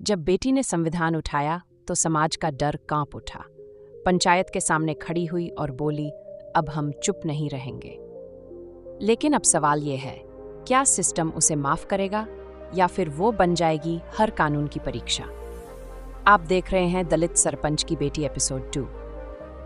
जब बेटी ने संविधान उठाया तो समाज का डर कांप उठा। पंचायत के सामने खड़ी हुई और बोली, अब हम चुप नहीं रहेंगे। लेकिन अब सवाल ये है, क्या सिस्टम उसे माफ करेगा या फिर वो बन जाएगी हर कानून की परीक्षा? आप देख रहे हैं दलित सरपंच की बेटी एपिसोड 2।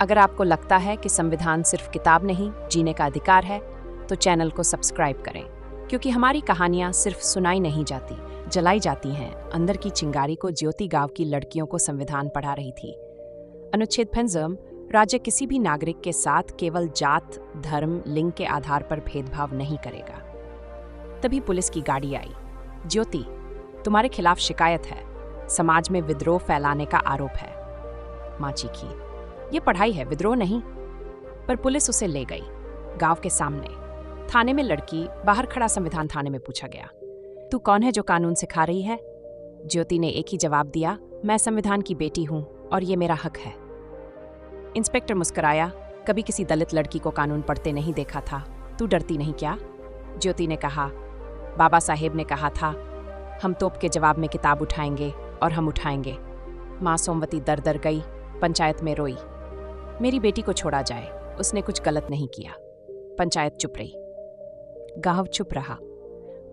अगर आपको लगता है कि संविधान सिर्फ किताब नहीं, जीने का अधिकार है, तो चैनल को सब्सक्राइब करें, क्योंकि हमारी कहानियां सिर्फ सुनाई नहीं जाती, जलाई जाती हैं। अंदर की चिंगारी को ज्योति गांव की लड़कियों को संविधान पढ़ा रही थी। अनुच्छेद 5 राज्य किसी भी नागरिक के साथ केवल जात, धर्म, लिंग के आधार पर भेदभाव नहीं करेगा। तभी पुलिस की गाड़ी आई। ज्योति, तुम्हारे खिलाफ शिकायत है, समाज में विद्रोह फैलाने का आरोप है। मां चीखी, ये पढ़ाई है, विद्रोह नहीं। पर पुलिस उसे ले गई गांव के सामने। थाने में लड़की, बाहर खड़ा संविधान थाने में पूछा गया, तू कौन है जो कानून सिखा रही है? ज्योति ने एक ही जवाब दिया, मैं संविधान की बेटी हूं और ये मेरा हक है। इंस्पेक्टर मुस्कुराया, कभी किसी दलित लड़की को कानून पढ़ते नहीं देखा था, तू डरती नहीं क्या? ज्योति ने कहा, बाबा साहेब ने कहा था, हम तोप के जवाब में किताब उठाएंगे और हम उठाएंगे। माँ सोमवती दर दर गई, पंचायत में रोई, मेरी बेटी को छोड़ा जाए, उसने कुछ गलत नहीं किया। पंचायत चुप रही, गांव चुप रहा,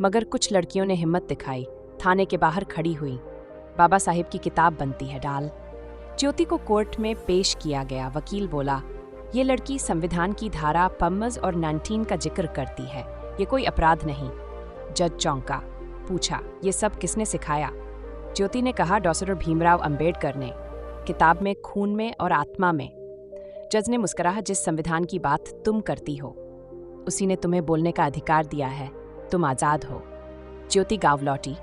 मगर कुछ लड़कियों ने हिम्मत दिखाई, थाने के बाहर खड़ी हुई। बाबा साहेब की किताब बनती है, डाल। ज्योति को कोर्ट में पेश किया गया। वकील बोला, ये लड़की संविधान की धारा 5 और 19 का जिक्र करती है, ये कोई अपराध नहीं। जज चौंका, पूछा, ये सब किसने सिखाया? ज्योति ने कहा, डॉक्टर भीमराव अंबेडकर ने, किताब में, खून में और आत्मा में। जज ने मुस्कुराया, जिस संविधान की बात तुम करती हो उसी ने तुम्हें बोलने का अधिकार दिया है, तुम आजाद हो। ज्योति गांव लौटी।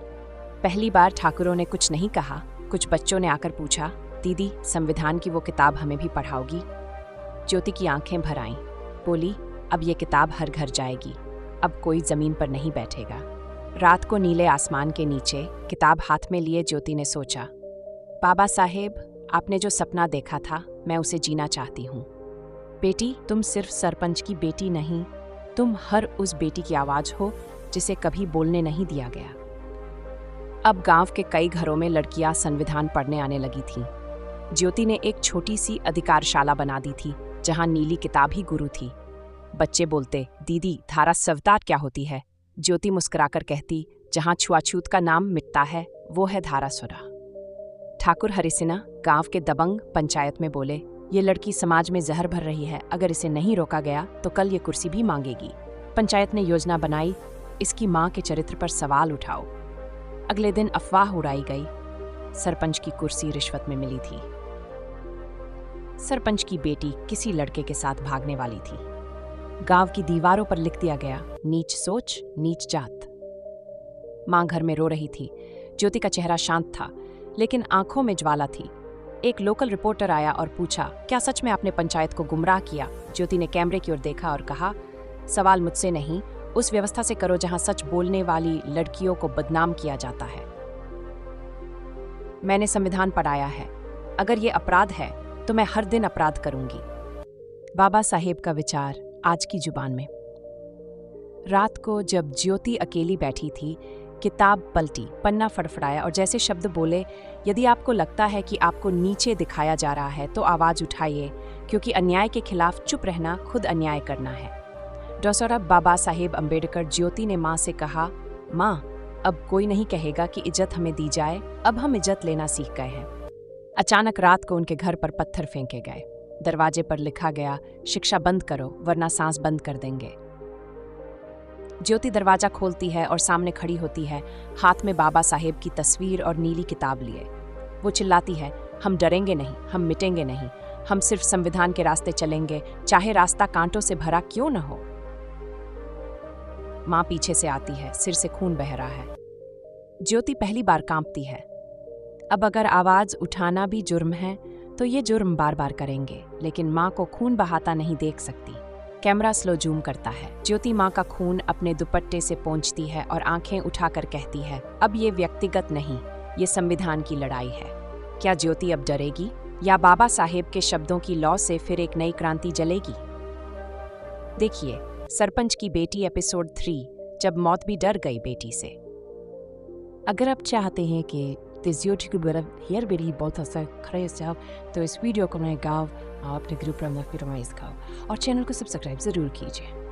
पहली बार ठाकुरों ने कुछ नहीं कहा। कुछ बच्चों ने आकर पूछा, दीदी, संविधान की वो किताब हमें भी पढ़ाओगी? ज्योति की आंखें भर आईं, बोली, अब ये किताब हर घर जाएगी, अब कोई जमीन पर नहीं बैठेगा। रात को नीले आसमान के नीचे किताब हाथ में लिए ज्योति ने सोचा, बाबा साहेब, आपने जो सपना देखा था, मैं उसे जीना चाहती हूँ। बेटी, तुम सिर्फ सरपंच की बेटी नहीं, तुम हर उस बेटी की आवाज हो जिसे कभी बोलने नहीं दिया गया। अब गांव के कई घरों में लड़कियां संविधान पढ़ने आने लगी थीं। ज्योति ने एक छोटी सी अधिकारशाला बना दी थी, जहां नीली किताब ही गुरु थी। बच्चे बोलते, दीदी, धारा 17 क्या होती है? ज्योति मुस्कुराकर कहती, जहां छुआछूत का नाम मिटता है, वो है धारा 16। ठाकुर हरिसिन्हा, गांव के दबंग, पंचायत में बोले, ये लड़की समाज में जहर भर रही है, अगर इसे नहीं रोका गया तो कल ये कुर्सी भी मांगेगी। पंचायत ने योजना बनाई, इसकी मां के चरित्र पर सवाल उठाओ। अगले दिन अफवाह उड़ाई गई, सरपंच की कुर्सी रिश्वत में मिली थी। सरपंच की बेटी किसी लड़के के साथ भागने वाली थी। गांव की दीवारों पर लिख दिया गया, नीच सोच, नीच जात। मां घर में रो रही थी। ज्योति का चेहरा शांत था, लेकिन आंखों में ज्वाला थी। एक लोकल रिपोर्टर आया और पूछा, क्या सच में आपने पंचायत को गुमराह किया? ज्योति ने कैमरे की ओर देखा और कहा, सवाल मुझसे नहीं, उस व्यवस्था से करो जहां सच बोलने वाली लड़कियों को बदनाम किया जाता है। मैंने संविधान पढ़ाया है, अगर ये अपराध है तो मैं हर दिन अपराध करूंगी। बाबा साहेब का विचार आज की जुबान में। रात को जब ज्योति अकेली बैठी थी, किताब पलटी, पन्ना फड़फड़ाया और जैसे शब्द बोले, यदि आपको लगता है कि आपको नीचे दिखाया जा रहा है तो आवाज उठाइए, क्योंकि अन्याय के खिलाफ चुप रहना खुद अन्याय करना है। डॉक्टर बाबा साहेब अंबेडकर। ज्योति ने माँ से कहा, माँ, अब कोई नहीं कहेगा कि इज्जत हमें दी जाए, अब हम इज्जत लेना सीख गए हैं। अचानक रात को उनके घर पर पत्थर फेंके गए। दरवाजे पर लिखा गया, शिक्षा बंद करो वरना सांस बंद कर देंगे। ज्योति दरवाजा खोलती है और सामने खड़ी होती है, हाथ में बाबा साहेब की तस्वीर और नीली किताब लिए। वो चिल्लाती है, हम डरेंगे नहीं, हम मिटेंगे नहीं, हम सिर्फ संविधान के रास्ते चलेंगे, चाहे रास्ता कांटों से भरा क्यों न हो। मां पीछे से आती है, सिर से खून बह रहा है। ज्योति पहली बार कांपती है। अब अगर आवाज उठाना भी जुर्म है तो ये जुर्म बार बार करेंगे, लेकिन मां को खून बहाता नहीं देख सकती। कैमरा स्लो जूम करता है। ज्योति मां का खून अपने दुपट्टे से पोंछती है और आंखें उठाकर कहती है, अब ये व्यक्तिगत नहीं, ये संविधान की लड़ाई है। क्या ज्योति अब डरेगी या बाबा साहेब के शब्दों की लौ से फिर एक नई क्रांति जलेगी? देखिए सरपंच की बेटी एपिसोड 3, जब मौत भी डर गई बेटी से। अगर आप चाहते हैं कि this YouTuber hier bei die बहुत सा खड़े साहब तो इस वीडियो को मैं गाँव अपने ग्रुप में फिर मैं इसका और चैनल को सब्सक्राइब ज़रूर कीजिए।